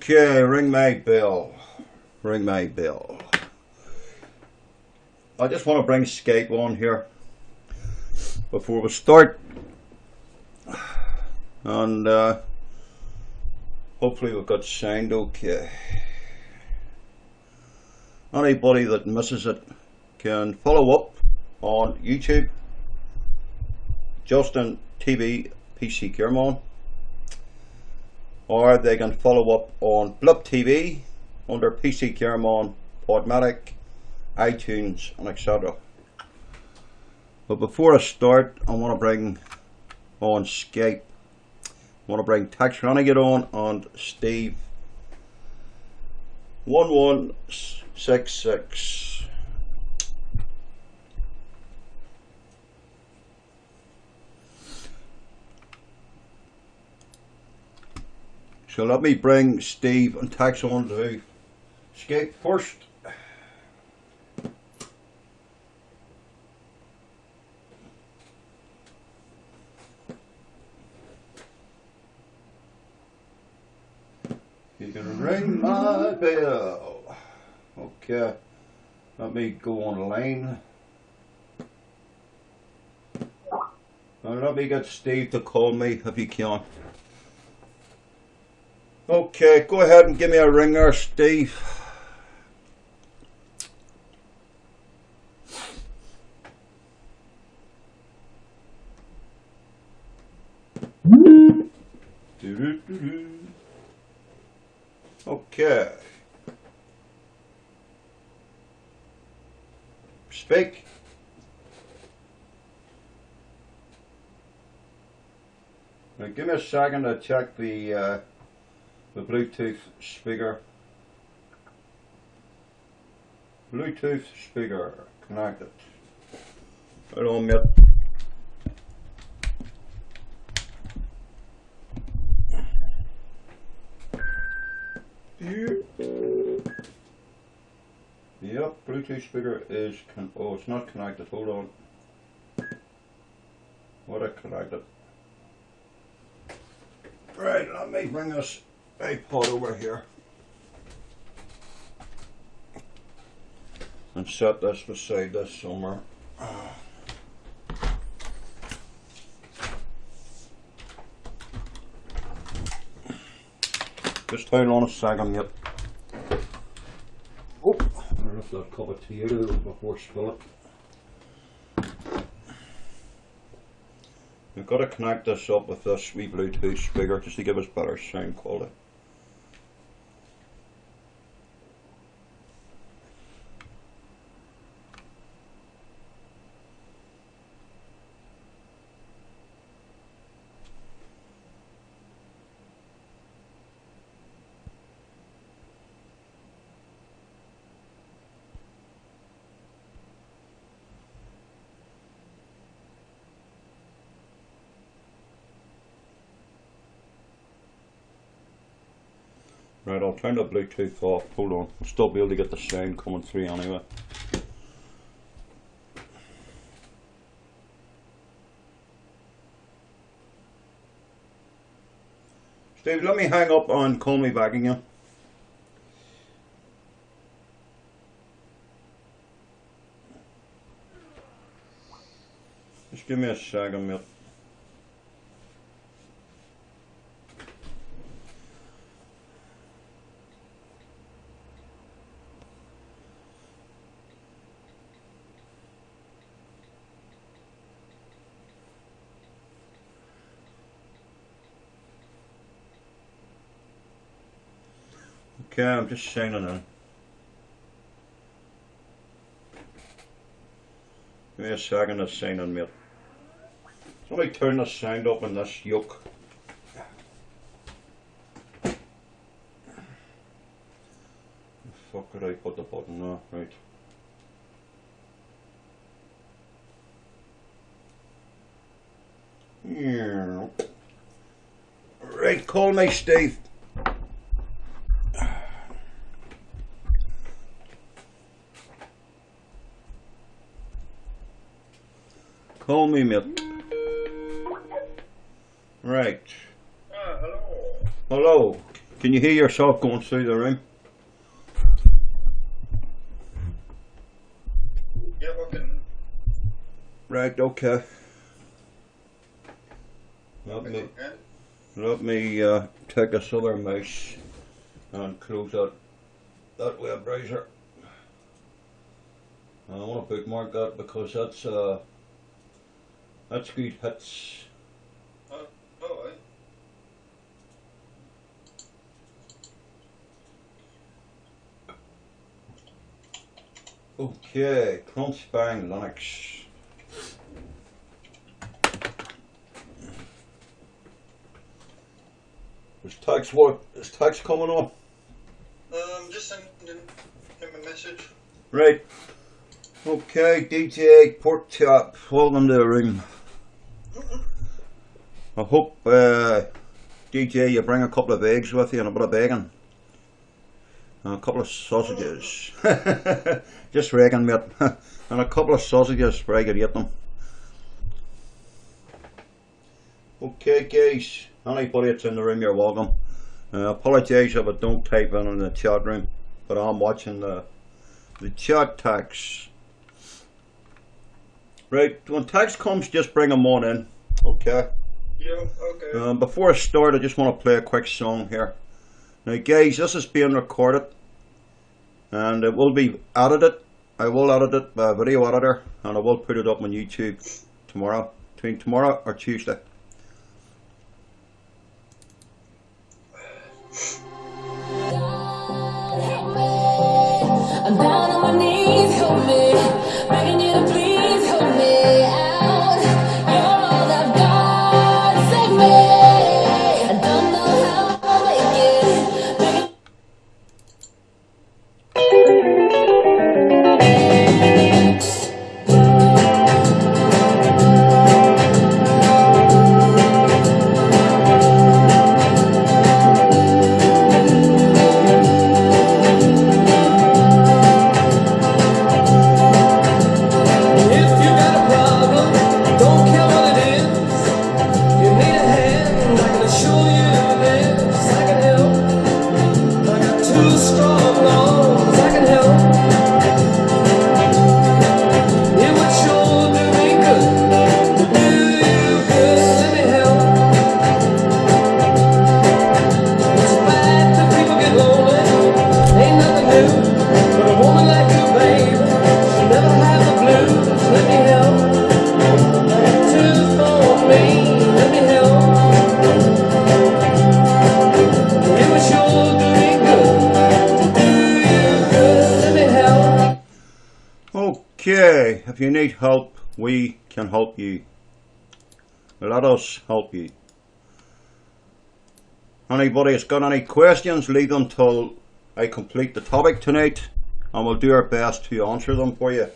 Okay, ring my bell. Ring my bell. I just want to bring Skype on here before we start, and hopefully we've got sound okay. Anybody that misses it can follow up on YouTube, Justin TV PC Gearman, or they can follow up on Blip TV under PC Gearman, Podmatic, iTunes, and etc. But before I start, I want to bring on Skype. I want to bring Tax Renegade on and Steve 1166. So let me bring Steve and Tax on to Skype first. You can ring my bell. Okay, let me go online. And let me get Steve to call me if he can. Okay, go ahead and give me a ring there, Steve. Okay. Speak. Now give me a second to check the Bluetooth speaker. Bluetooth speaker connected. Right on, mate. Yep, Bluetooth speaker is oh, it's not connected. Hold on. What I connected. Right, let me bring this iPod over here and set this beside this somewhere. Just hold on a second, yep. Oh, I'll lift that cup of tea out of it before I spill it. We've got to connect this up with this wee Bluetooth speaker just to give us better sound quality. Right, I'll turn the Bluetooth off. Hold on, I'll still be able to get the sound coming through anyway. Steve, let me hang up and call me back again. Just give me a second, mate. Okay, I'm just signing in. Give me a second to sign in, mate. So let me turn the sound up in this yoke. Fuck, could I put the button there? Right. Yeah. Right, call me Steve. Call me, mate. Right. Hello. Hello. Can you hear yourself going through the room? Yeah, working. Right, okay. Let me take this other mouse and close that web browser. I want to bookmark that because that's good hits. Alright. Okay, Crunch Bang Linux. Is Tax coming on? Just sending him a message. Right. Okay, DJ Pork Chop, welcome to the room. I hope DJ you bring a couple of eggs with you and a bit of bacon. And a couple of sausages. Just reckon, mate. And a couple of sausages where I could eat them. Okay, guys. Anybody that's in the room, you're welcome. Apologise if I don't type in the chat room, but I'm watching the chat tags. Right, when tags comes, just bring them on in. Okay. Yeah, okay. Before I start, I just want to play a quick song here. Now, guys, this is being recorded, and it will be edited. I will edit it by a video editor, and I will put it up on YouTube tomorrow, between tomorrow or Tuesday. I'm down on my knees, help me, begging you to please help me out. You're all I've got, save me. I don't know how I'll make it. Begging Okay, if you need help, we can help you. Let us help you. Anybody that's got any questions, leave them till I complete the topic tonight, and we'll do our best to answer them for you.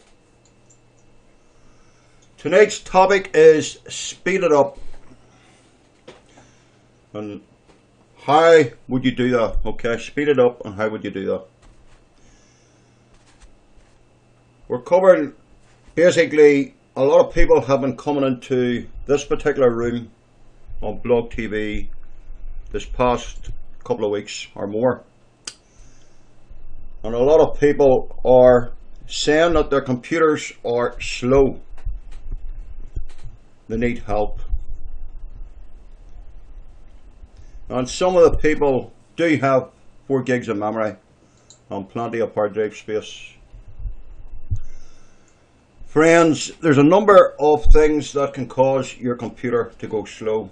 Tonight's topic is speed it up. And how would you do that? Okay, speed it up, and how would you do that? We're covering, basically, a lot of people have been coming into this particular room on Blog TV this past couple of weeks or more. And a lot of people are saying that their computers are slow. They need help. And some of the people do have 4 gigs of memory and plenty of hard drive space. Friends, there's a number of things that can cause your computer to go slow.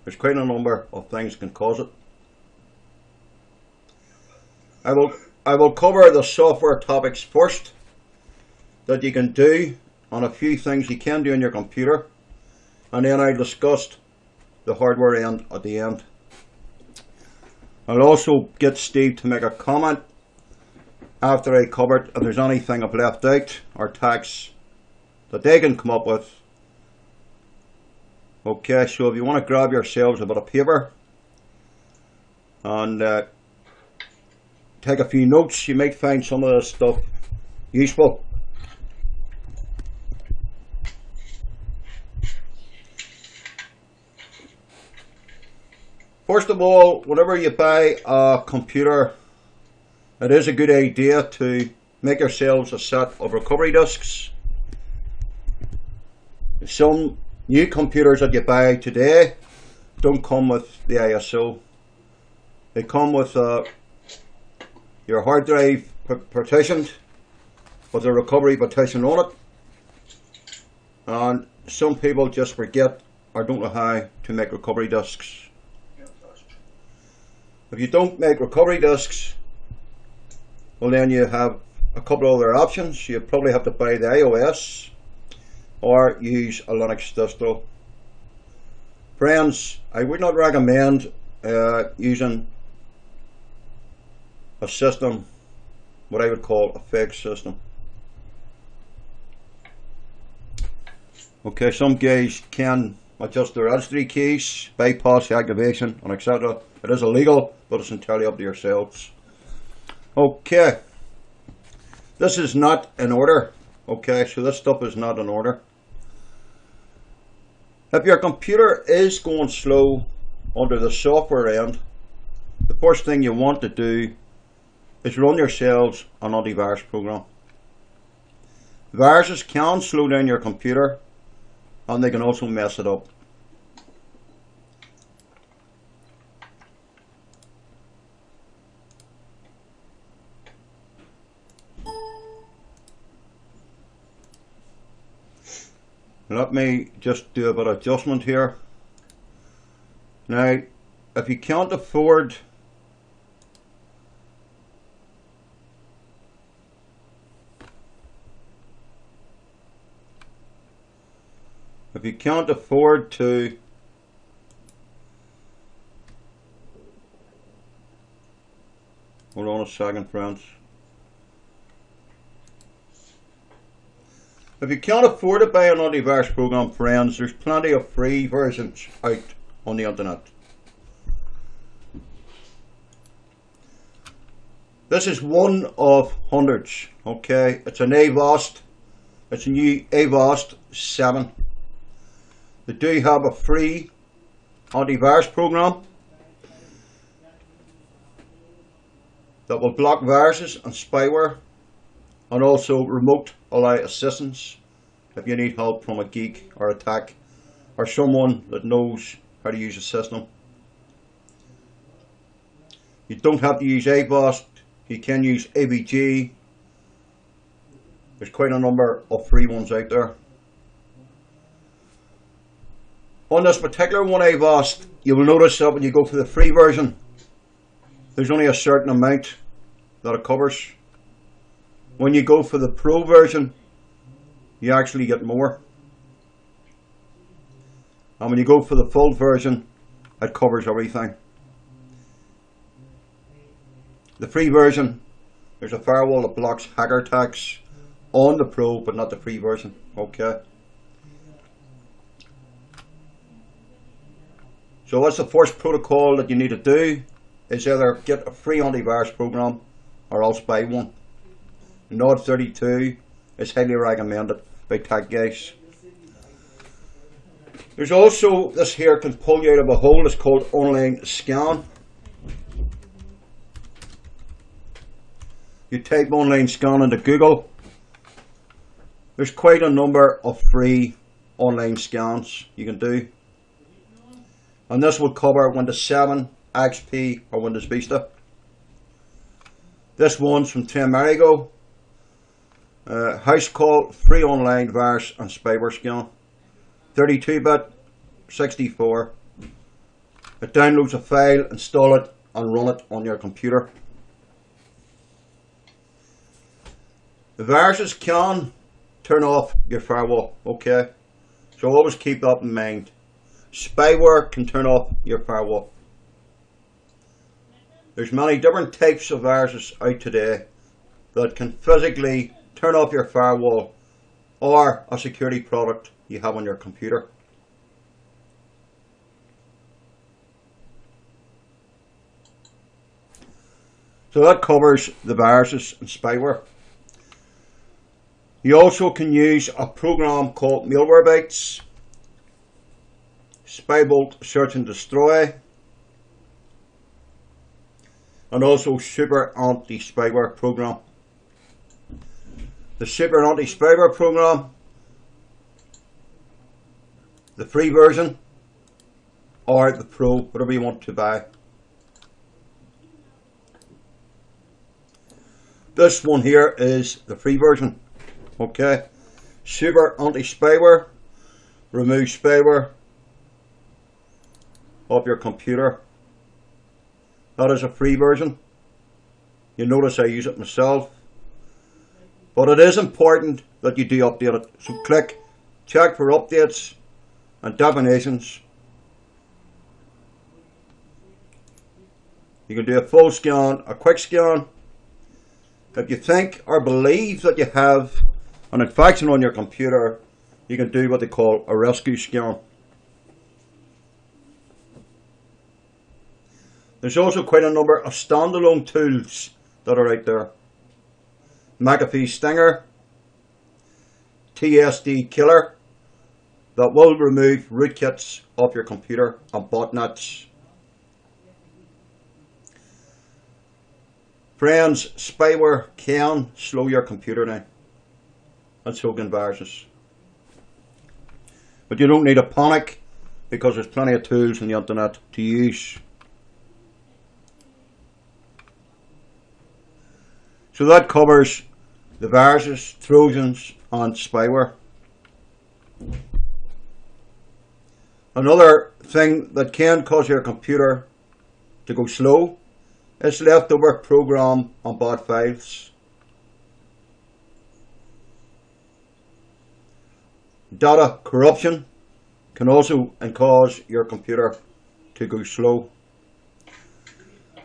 There's quite a number of things that can cause it. I will cover the software topics first that you can do, and a few things you can do on your computer, and then I'll discuss the hardware end at the end. I'll also get Steve to make a comment after I covered if there's anything I've left out or tags that they can come up with. Okay, so if you want to grab yourselves a bit of paper and take a few notes, you might find some of this stuff useful. First of all, whenever you buy a computer, it is a good idea to make yourselves a set of recovery disks. Some new computers that you buy today don't come with the ISO. They come with your hard drive partitioned with a recovery partition on it, and some people just forget or don't know how to make recovery disks. If you don't make recovery disks, well, then you have a couple of other options. You probably have to buy the iOS or use a Linux distro. Friends, I would not recommend using a system, what I would call a fake system. Okay, some guys can adjust the registry keys, bypass the activation, and etc. It is illegal, but it's entirely up to yourselves. Okay, this is not in order. Okay, so this stuff is not in order. If your computer is going slow under the software end, the first thing you want to do is run yourselves an antivirus program. Viruses can slow down your computer, and they can also mess it up. Let me just do a bit of adjustment here. Now, if you can't afford to hold on a second, friends. If you can't afford to buy an antivirus program, friends, there's plenty of free versions out on the internet. This is one of hundreds, okay? It's an Avast. It's a new Avast 7. They do have a free antivirus program that will block viruses and spyware, and also remote allow assistance if you need help from a geek or a tech or someone that knows how to use a system. You don't have to use Avast, you can use AVG. There's quite a number of free ones out there. On this particular one, Avast, you will notice that when you go for the free version, there's only a certain amount that it covers. When you go for the Pro version, you actually get more. And when you go for the full version, it covers everything. The free version, there's a firewall that blocks hacker attacks on the Pro, but not the free version. Okay. So what's the first protocol that you need to do? Is either get a free antivirus program or else buy one. Node 32 is highly recommended by tech guys. There's also this here can pull you out of a hole. It's called Online Scan. You type Online Scan into Google. There's quite a number of free online scans you can do. And this will cover Windows 7, XP or Windows Vista. This one's from Amerigo. House call, free online virus and spyware scan. 32-bit, 64. It downloads a file, install it and run it on your computer. The viruses can turn off your firewall, okay? So always keep that in mind. Spyware can turn off your firewall. There's many different types of viruses out today that can physically turn off your firewall or a security product you have on your computer. So that covers the viruses and spyware. You also can use a program called Malwarebytes, Spybolt Search and Destroy, and also Super Anti-Spyware program. The Super Anti-Spyware program, the free version, or the Pro, whatever you want to buy. This one here is the free version. Okay, Super Anti-Spyware removes spyware off your computer. That is a free version. You notice I use it myself, but it is important that you do update it. So click check for updates and definitions. You can do a full scan, a quick scan. If you think or believe that you have an infection on your computer, you can do what they call a rescue scan. There's also quite a number of standalone tools that are out there. McAfee Stinger, TSD Killer, that will remove rootkits off your computer and botnets. Friends, spyware can slow your computer down, and so can viruses. But you don't need to panic, because there's plenty of tools on the internet to use. So that covers the viruses, trojans and spyware. Another thing that can cause your computer to go slow is leftover program and bad files. Data corruption can also cause your computer to go slow.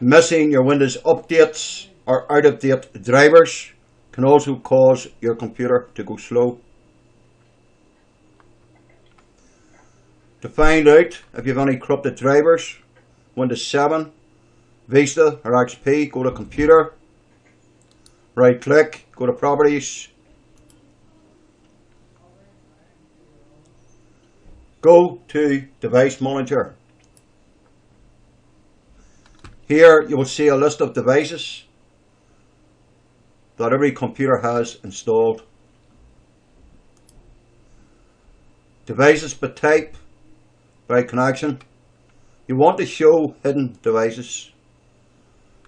Missing your Windows updates or out of date drivers can also cause your computer to go slow. To find out if you have any corrupted drivers, Windows 7, Vista or XP, go to Computer, right click, go to Properties, go to Device Manager. Here you will see a list of devices that every computer has installed. Devices by type, by connection. You want to show hidden devices.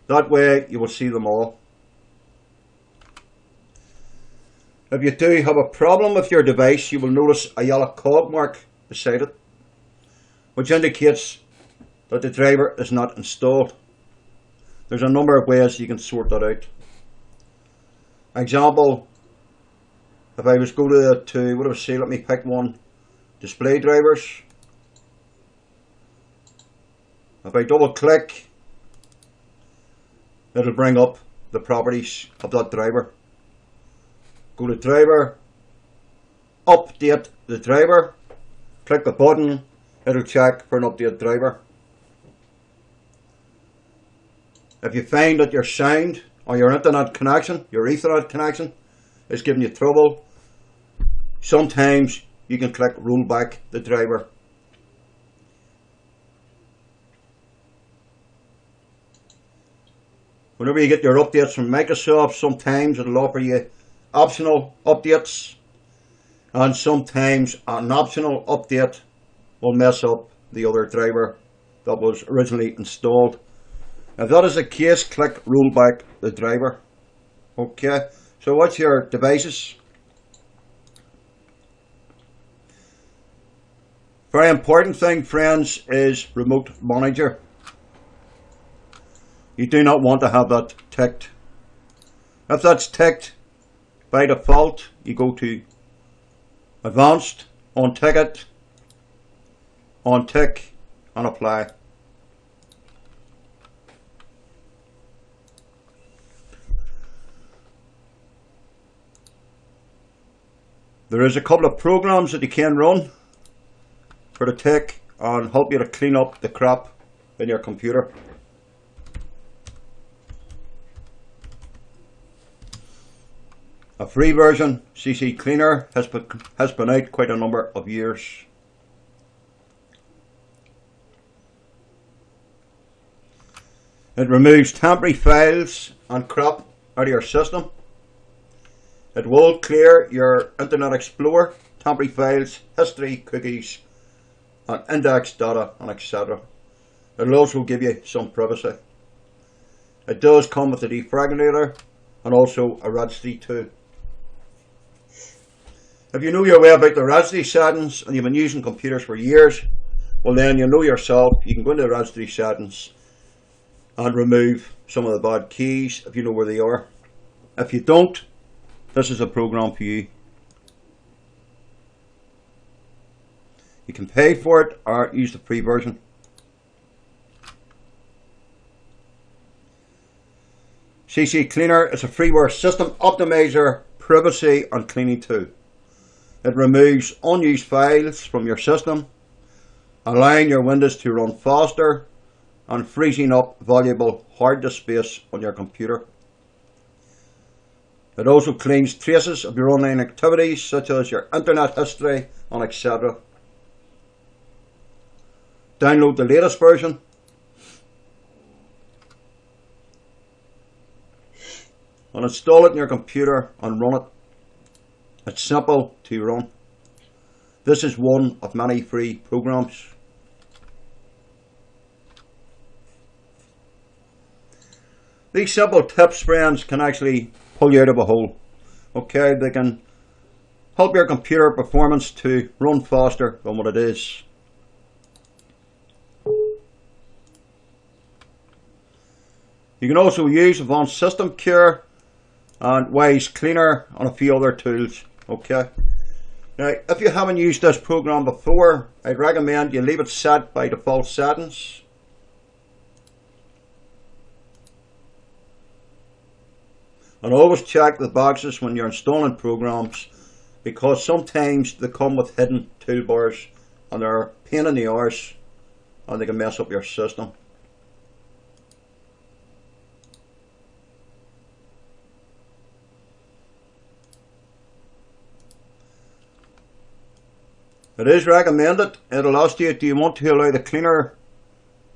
That way you will see them all. If you do have a problem with your device, you will notice a yellow cog mark beside it, which indicates that the driver is not installed. There's a number of ways you can sort that out. Example, if I was go to what do I say, let me pick one, display drivers. If I double click, it'll bring up the properties of that driver. Go to driver, update the driver, click the button, it'll check for an update driver. If you find that your sound or your internet connection, your Ethernet connection, is giving you trouble, sometimes you can click roll back the driver. Whenever you get your updates from Microsoft, sometimes it'll offer you optional updates, and sometimes an optional update will mess up the other driver that was originally installed. If that is the case, click roll back the driver. Okay, so what's your devices? Very important thing, friends, is Remote Manager. You do not want to have that ticked. If that's ticked, by default, you go to Advanced, untick it, untick and apply. There is a couple of programs that you can run for the tick and help you to clean up the crap in your computer. A free version, CC Cleaner, has been out quite a number of years. It removes temporary files and crap out of your system. It will clear your Internet Explorer, temporary files, history, cookies, and index data, and etc. It will also give you some privacy. It does come with a defragmentator and also a registry tool. If you know your way about the registry settings and you've been using computers for years, well then you know yourself. You can go into the registry settings and remove some of the bad keys if you know where they are. If you don't, this is a program for you. You can pay for it or use the free version. CC Cleaner is a freeware system optimizer, privacy and cleaning tool. It removes unused files from your system, allowing your Windows to run faster and freezing up valuable hard disk space on your computer. It also cleans traces of your online activities such as your internet history and etc. Download the latest version and install it in your computer and run it. It's simple to run. This is one of many free programs. These simple tips, friends, can actually pull you out of a hole. Okay, they can help your computer performance to run faster than what it is. You can also use Advanced System Cure and Wise Cleaner and a few other tools. Okay. Now, if you haven't used this program before, I'd recommend you leave it set by default settings. And always check the boxes when you're installing programs, because sometimes they come with hidden toolbars and they're a pain in the arse and they can mess up your system. It is recommended. It'll ask you, do you want to allow the cleaner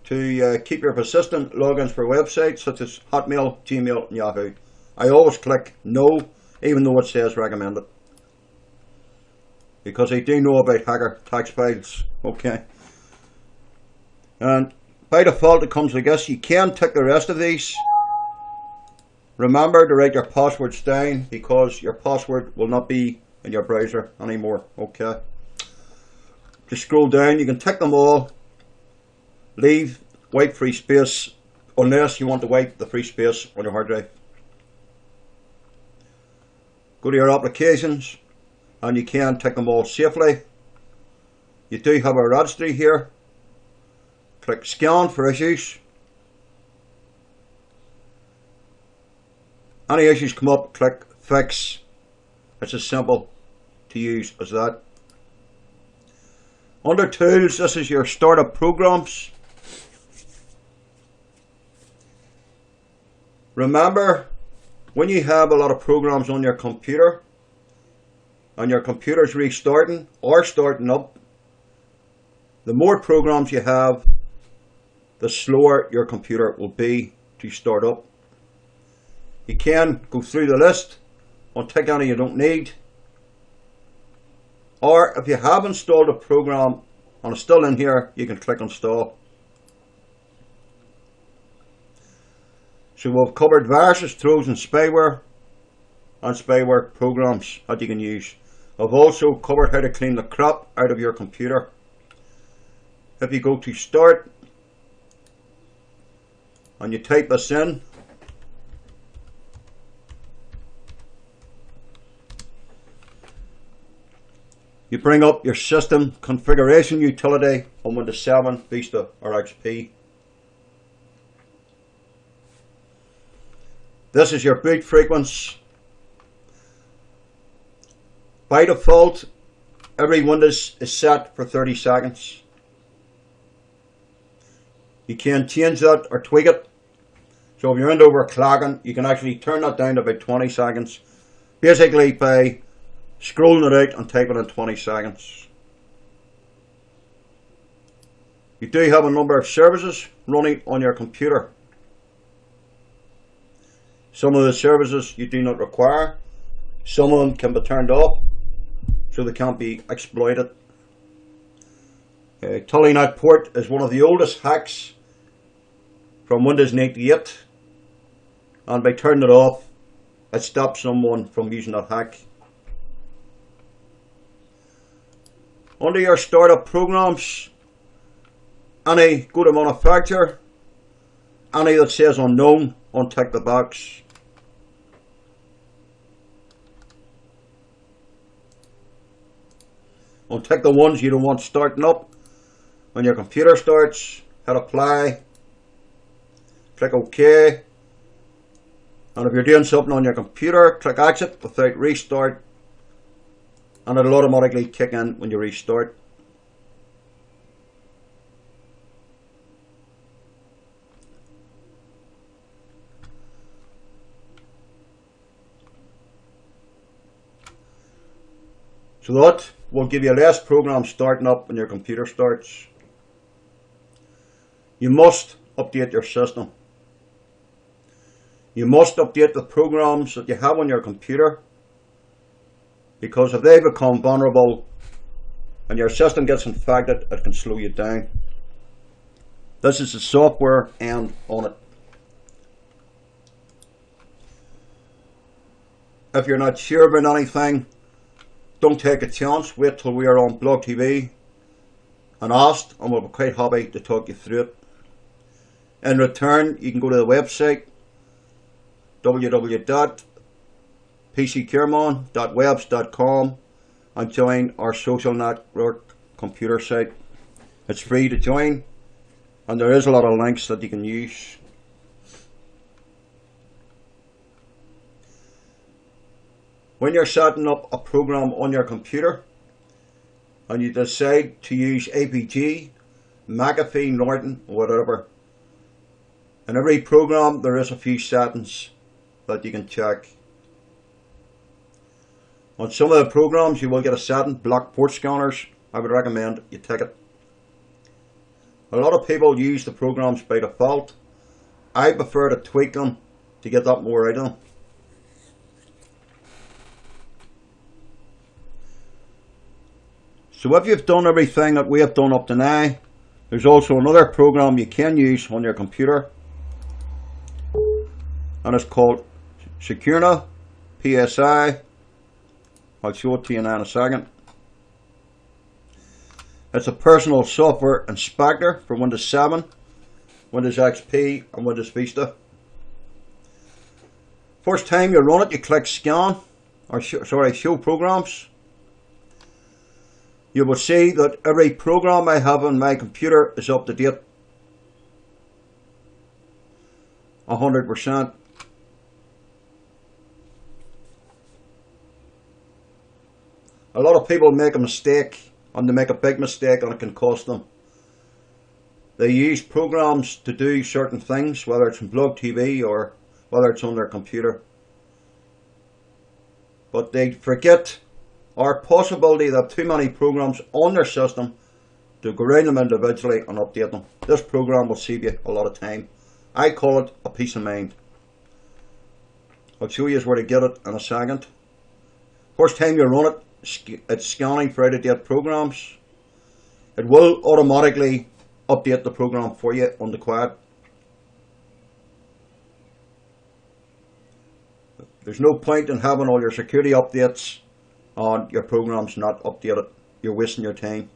to keep your persistent logins for websites such as Hotmail, Gmail and Yahoo. I always click no, even though it says recommended, because I do know about hacker tax files. Okay. And by default it comes like this. You can tick the rest of these. Remember to write your passwords down, because your password will not be in your browser anymore. Okay. Just scroll down, you can tick them all. Leave white free space unless you want to wipe the free space on your hard drive. Go to your applications and you can tick them all safely. You do have a registry here. Click scan for issues. Any issues come up, click fix. It's as simple to use as that. Under tools, this is your startup programs. Remember, when you have a lot of programs on your computer and your computer's restarting or starting up, the more programs you have, the slower your computer will be to start up. You can go through the list and tick any you don't need. Or if you have installed a program and it's still in here, you can click install. So we've covered viruses, trolls and spyware programs that you can use. I've also covered how to clean the crap out of your computer. If you go to start and you type this in, you bring up your system configuration utility on Windows 7, Vista or XP. This is your boot frequency. By default, every Windows is set for 30 seconds. You can change that or tweak it. So if you're into overclocking, you can actually turn that down to about 20 seconds. Basically by scrolling it out and typing in 20 seconds. You do have a number of services running on your computer. Some of the services you do not require. Some of them can be turned off so they can't be exploited. Telnet port is one of the oldest hacks from Windows 98, and by turning it off it stops someone from using that hack. Under your startup programs, go to manufacturer, any that says unknown, untick the box. Untick the ones you don't want starting up. When your computer starts, hit apply, click OK, and if you're doing something on your computer, click exit without restart, and it'll automatically kick in when you restart. So that will give you less programs starting up when your computer starts. You must update your system. You must update the programs that you have on your computer, because if they become vulnerable and your system gets infected, it can slow you down. This is the software end on it. If you're not sure about anything, don't take a chance. Wait till we are on Blog TV and asked, and we'll be quite happy to talk you through it. In return, you can go to the website www.pckiermon.webs.com and join our social network computer site. It's free to join, and there is a lot of links that you can use. When you're setting up a program on your computer and you decide to use APG, McAfee, Norton, whatever, in every program there is a few settings that you can check. On some of the programs you will get a setting, block port scanners. I would recommend you take it. A lot of people use the programs by default. I prefer to tweak them to get that more out of them. So if you've done everything that we have done up to now, there's also another program you can use on your computer, and it's called Securna PSI. I'll show it to you now in a second. It's a personal software inspector for Windows 7, Windows XP and Windows Vista. First time you run it, you click scan, or show programs. You will see that every program I have on my computer is up to date. 100%. A lot of people make a mistake, and they make a big mistake, and it can cost them. They use programs to do certain things, whether it's on Blog TV or whether it's on their computer. But they forget our possibility that too many programs on their system to go around them individually and update them. This program will save you a lot of time. I call it a peace of mind. I'll show you where to get it in a second. First time you run it, it's scanning for out-of-date programs. It will automatically update the program for you on the quad. There's no point in having all your security updates and your program's not updated. You're wasting your time.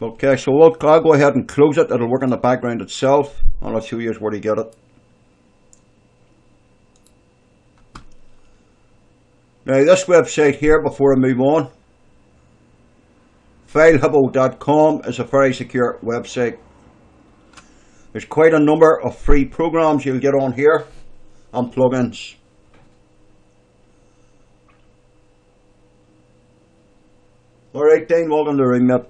Okay, so I'll go ahead and close it. It'll work in the background itself, and I'll show you where to get it. Now this website here, before I move on, FileHippo.com is a very secure website. There's quite a number of free programs you'll get on here and plugins. Alright, Dane, welcome to RoomMate.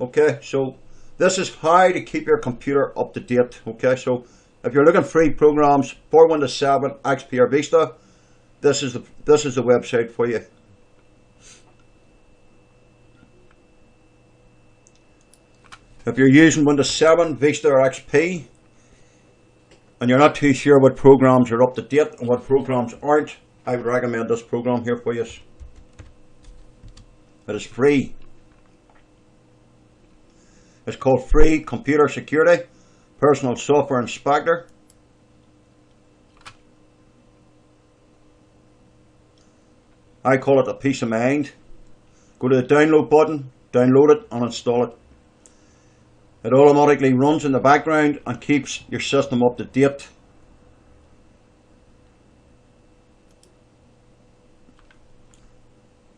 Okay, so this is how to keep your computer up to date. Okay, so if you're looking for free programs for Windows 7, XP or Vista, this is the website for you. If you're using Windows 7, Vista or XP, and you're not too sure what programs are up to date and what programs aren't, I would recommend this program here for you. It is free. It's called Free Computer Security Personal Software Inspector. I call it a peace of mind. Go to the download button, download it and install it. It automatically runs in the background and keeps your system up to date.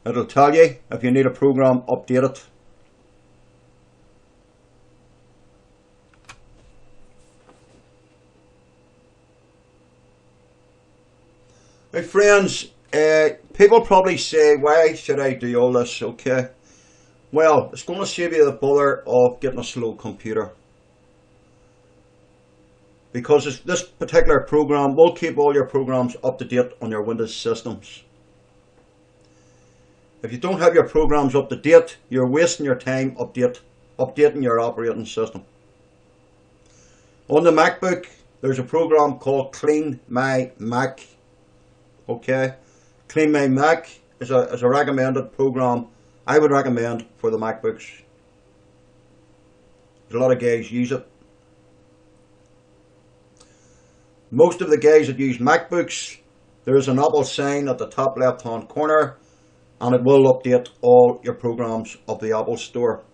It'll tell you if you need a program updated. My friends, people probably say, why should I do all this? Okay. Well, it's going to save you the bother of getting a slow computer. Because this particular program will keep all your programs up to date on your Windows systems. If you don't have your programs up to date, you're wasting your time updating your operating system. On the MacBook, there's a program called Clean My Mac. Okay, Clean My Mac is a recommended program. I would recommend for the MacBooks. A lot of guys use it. Most of the guys that use MacBooks, there is an Apple sign at the top left hand corner, and it will update all your programs of the Apple Store.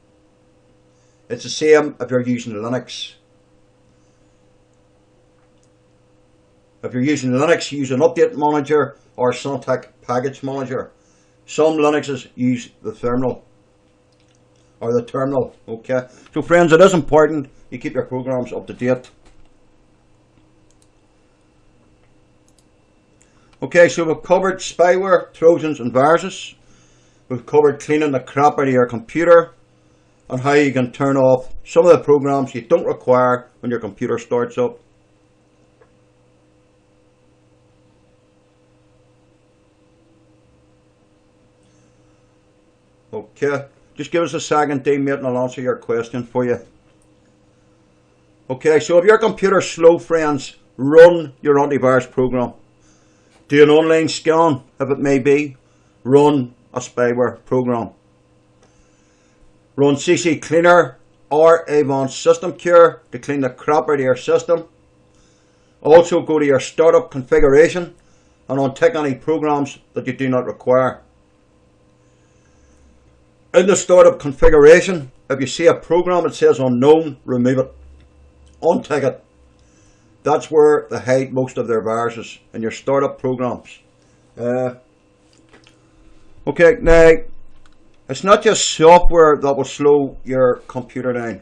It's the same if you're using Linux. If you're using Linux, use an Update Manager or Syntac Package Manager. Some Linuxes use the terminal. Okay. So friends, it is important you keep your programs up to date. Okay, so we've covered spyware, trojans and viruses. We've covered cleaning the crap out of your computer and how you can turn off some of the programs you don't require when your computer starts up. Okay, just give us a second, Dean, mate, and I'll answer your question for you. Okay, so if your computer's slow, friends, run your antivirus program. Do an online scan, if it may be. Run a spyware program. Run CC Cleaner or Advanced System Cure to clean the crap out of your system. Also go to your startup configuration and untick any programs that you do not require. In the startup configuration, if you see a program that says unknown, remove it. Untick it. That's where they hide most of their viruses, in your startup programs. Okay, now, it's not just software that will slow your computer down.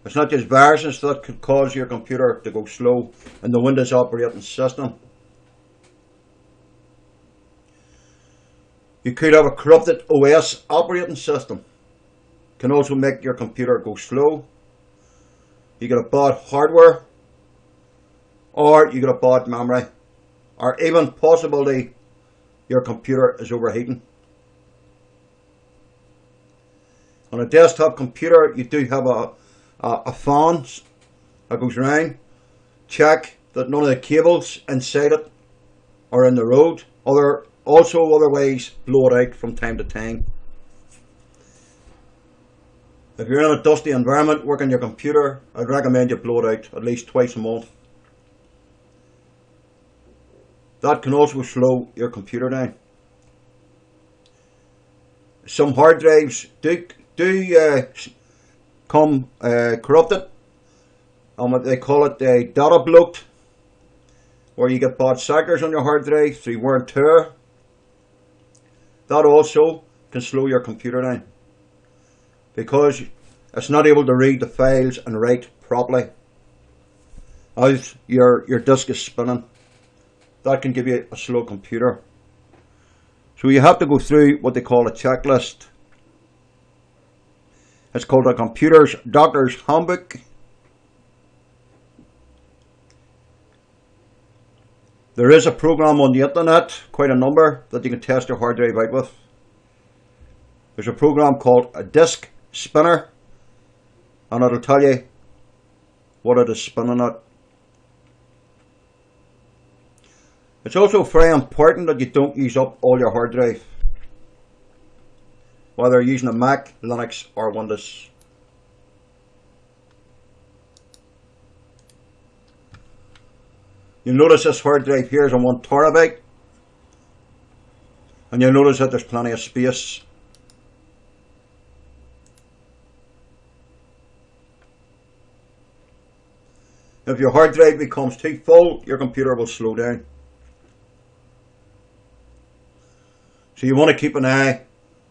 It's not just viruses that could cause your computer to go slow in the Windows operating system. You could have a corrupted OS operating system. Can also make your computer go slow. You get a bad hardware, or you get a bad memory, or even possibly your computer is overheating. On a desktop computer, you do have a fan that goes around. Check that none of the cables inside it are in the road. Otherwise, blow it out from time to time. If you're in a dusty environment working your computer, I'd recommend you blow it out at least twice a month. That can also slow your computer down. Some hard drives do come corrupted, and what they call it data bloat, where you get bad cycles on your hard drive through wear and tear. That also can slow your computer down, because it's not able to read the files and write properly as your disk is spinning. That can give you a slow computer. So you have to go through what they call a checklist. It's called a Computer's Doctor's Handbook. There is a program on the internet, quite a number, that you can test your hard drive out with. There's a program called a Disk Spinner, and it'll tell you what it is spinning at. It's also very important that you don't use up all your hard drive, whether you're using a Mac, Linux or Windows. You'll notice this hard drive here is a 1 terabyte, and you'll notice that there's plenty of space. If your hard drive becomes too full, your computer will slow down. So you want to keep an eye,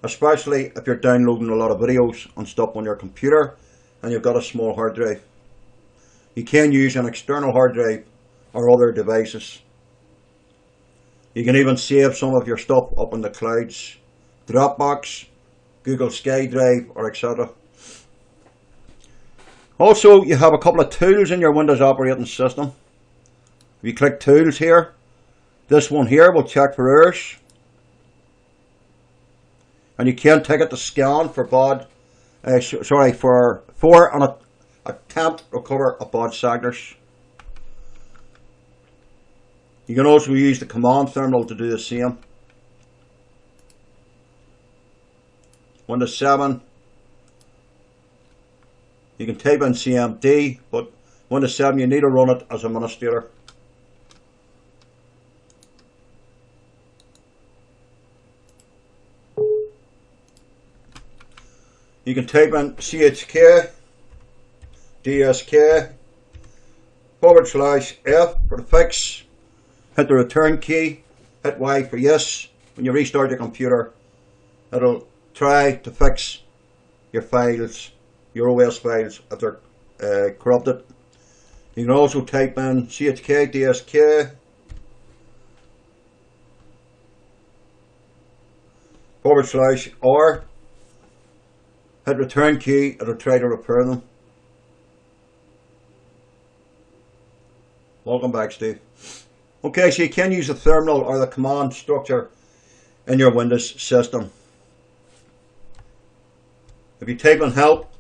especially if you're downloading a lot of videos and stuff on your computer and you've got a small hard drive. You can use an external hard drive or other devices. You can even save some of your stuff up in the clouds, Dropbox, Google SkyDrive or etc. Also, you have a couple of tools in your Windows operating system. If you click Tools here, this one here will check for errors. And you can take it to scan for and attempt recover a bad signals. You can also use the command terminal to do the same. Windows 7. You can type in CMD, but Windows 7 you need to run it as administrator. You can type in CHK, DSK, /F for the fix, hit the return key, hit Y for yes. When you restart your computer, it'll try to fix your files, your OS files if they're corrupted. You can also type in CHK, DSK, /R, hit return key, it'll try to repair them. Welcome back, Steve. Okay, so you can use the terminal or the command structure in your Windows system. If you type in help,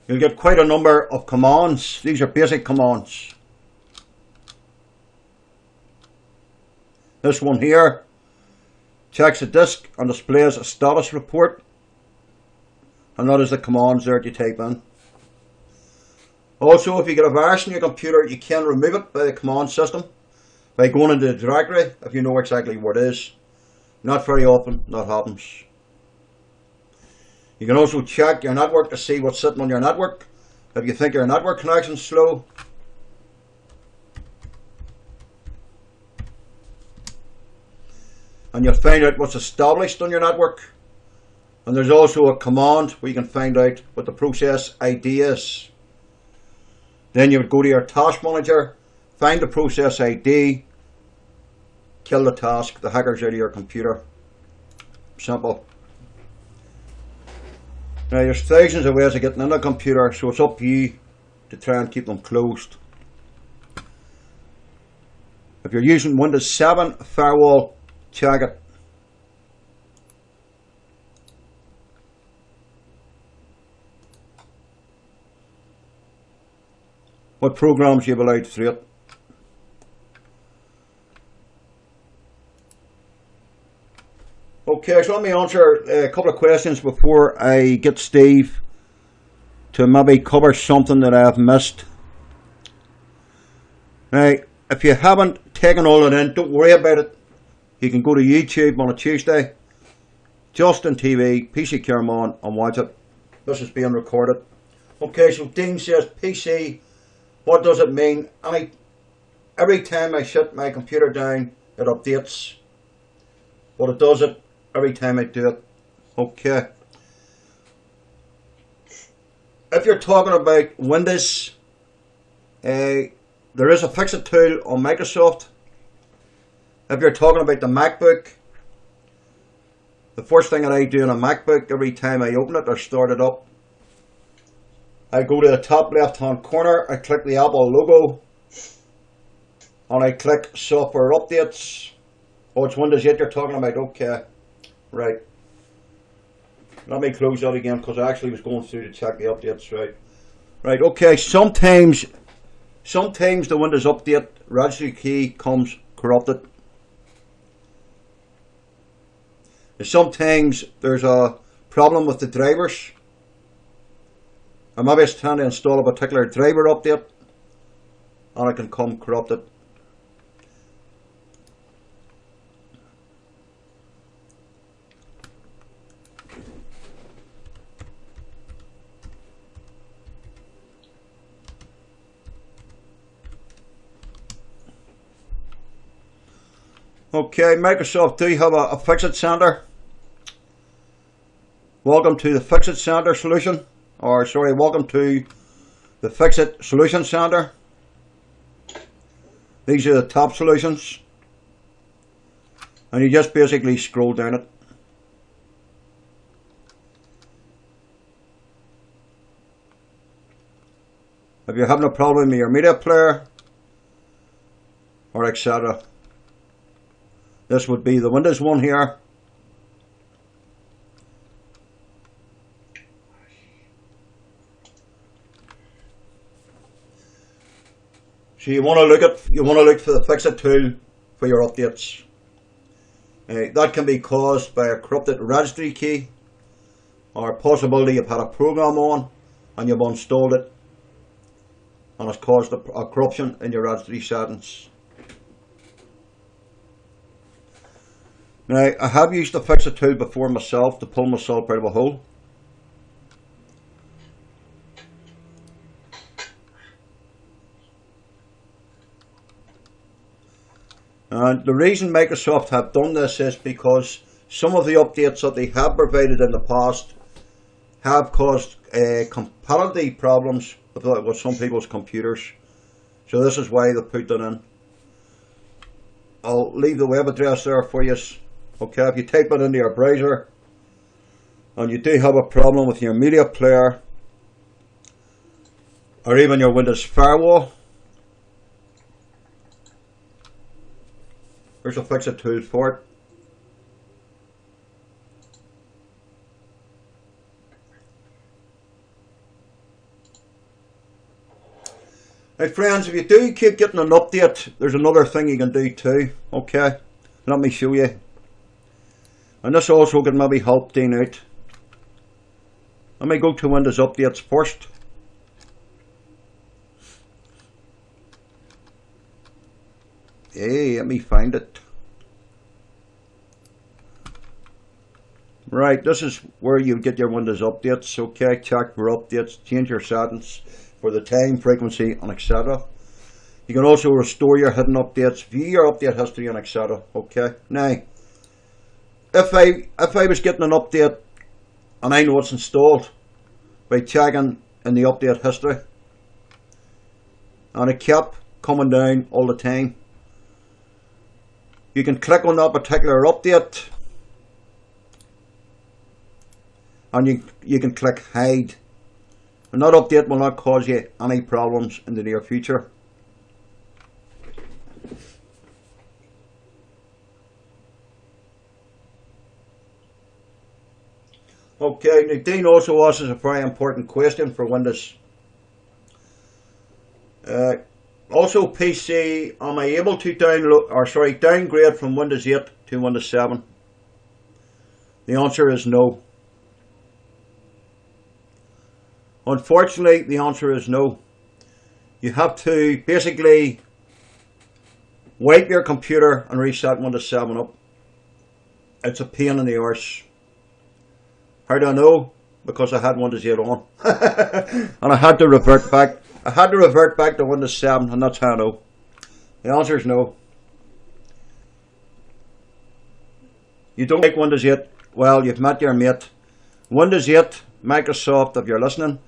you'll get quite a number of commands. These are basic commands. This one here checks the disk and displays a status report, and that is the commands there that you type in. Also, if you get a virus in your computer, you can remove it by the command system by going into the directory if you know exactly where it is. Not very often that happens. You can also check your network to see what's sitting on your network. If you think your network connection is slow, and you'll find out what's established on your network. And there's also a command where you can find out what the process ID is. Then you would go to your task manager, find the process ID, kill the task, the hackers out of your computer. Simple. Now there's thousands of ways of getting in a computer, so it's up to you to try and keep them closed. If you're using Windows 7 firewall, check it. What programs you've allowed through it. Okay, so let me answer a couple of questions before I get Steve to maybe cover something that I've missed. Now, if you haven't taken all it in, don't worry about it. You can go to YouTube on a Tuesday, Justin TV, PC Kermon, and watch it. This is being recorded. Okay, so Dean says PC, what does it mean? Every time I shut my computer down, it updates. But it does it every time I do it. Okay. If you're talking about Windows, there is a fix-it tool on Microsoft. If you're talking about the MacBook, the first thing that I do on a MacBook every time I open it or start it up, I go to the top left hand corner, I click the Apple logo, and I click software updates. Oh, it's Windows 8 you're talking about, okay. Right. Let me close that again because I actually was going through to check the updates, right. Right, okay, sometimes sometimes the Windows Update registry key comes corrupted. Sometimes there's a problem with the drivers. Or maybe it's trying to install a particular driver update and it can come corrupted. Okay, Microsoft do have a Fix-It Center. Welcome to the Fix-It Center solution. Or sorry, welcome to the Fix-It Solution Center. These are the top solutions. And you just basically scroll down it. If you're having a problem with your media player, or etc., this would be the Windows one here. So you want to look for the Fix-It tool for your updates. That can be caused by a corrupted registry key, or a possibility you've had a program on and you've installed it and it's caused a corruption in your registry settings. Now, I have used the Fix-It tool before myself to pull myself out of a hole. And the reason Microsoft have done this is because some of the updates that they have provided in the past have caused compatibility problems with some people's computers. So this is why they put that in. I'll leave the web address there for you. Okay, if you type it into your browser and you do have a problem with your media player or even your Windows firewall, there's a Fix-It tool for it. Now friends, if you do keep getting an update, there's another thing you can do too. Okay, let me show you. And this also can maybe help Dean out. Let me go to Windows Updates first. Hey, let me find it. Right, this is where you get your Windows Updates. Okay, check for updates, change your settings for the time, frequency, and etc. You can also restore your hidden updates, view your update history, and etc. Okay, now, if I was getting an update and I know it's installed by checking in the update history and it kept coming down all the time, you can click on that particular update and you can click hide, and that update will not cause you any problems in the near future. Okay, now Dean also asks us a very important question for Windows. Also PC, am I able to downgrade from Windows 8 to Windows 7? The answer is no. Unfortunately, the answer is no. You have to basically wipe your computer and reset Windows 7 up. It's a pain in the arse. How do I know? Because I had Windows 8 on. And I had to revert back. I had to revert back to Windows 7, and that's how I know. The answer is no. You don't like Windows 8? Well, you've met your mate. Windows 8, Microsoft, if you're listening,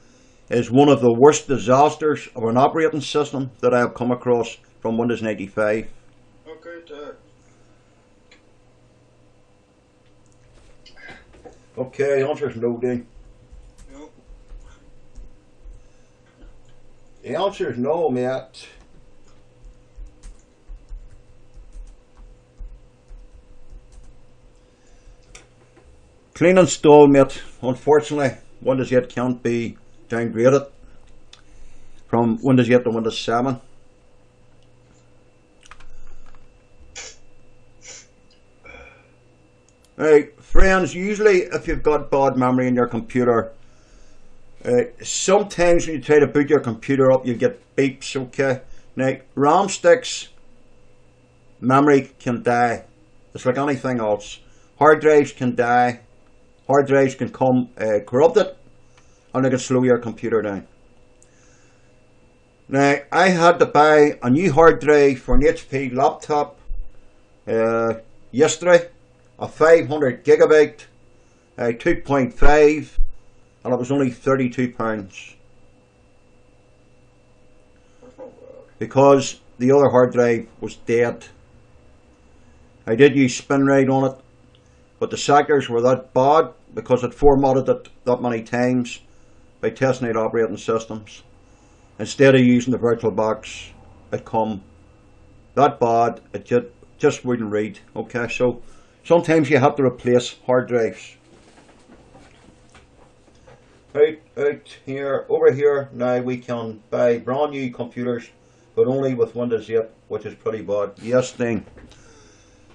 is one of the worst disasters of an operating system that I have come across from Windows 95. Okay, Okay, the answer is no, Dean. no. The answer is no, mate. Clean install, mate. Unfortunately, Windows 8 can't be downgraded from Windows 8 to Windows 7. Right, friends, usually if you've got bad memory in your computer, sometimes when you try to boot your computer up, you get beeps, okay? Now, RAM sticks, memory can die. It's like anything else. Hard drives can die. Hard drives can come corrupted, and they can slow your computer down. Now, I had to buy a new hard drive for an HP laptop yesterday, a 500 gigabyte, 2.5, and it was only £32 because the other hard drive was dead. I did use SpinRite on it, but the sectors were that bad because it formatted it that many times by testing out operating systems. Instead of using the VirtualBox, it come that bad, it just wouldn't read. Okay, so sometimes you have to replace hard drives. Out here, over here, now we can buy brand new computers, but only with Windows 8, which is pretty bad. Yes, Dean,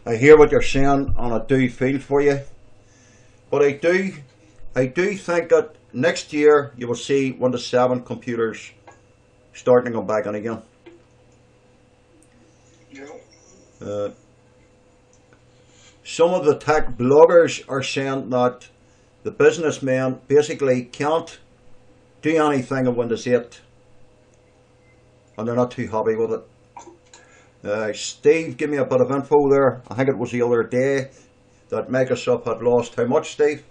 I hear what you're saying, and I do feel for you. But I do think that next year you will see Windows 7 computers starting to come back in again. Yep. Some of the tech bloggers are saying that the businessmen basically can't do anything in Windows 8, and they're not too happy with it. Steve, give me a bit of info there. I think it was the other day that Microsoft had lost how much, Steve?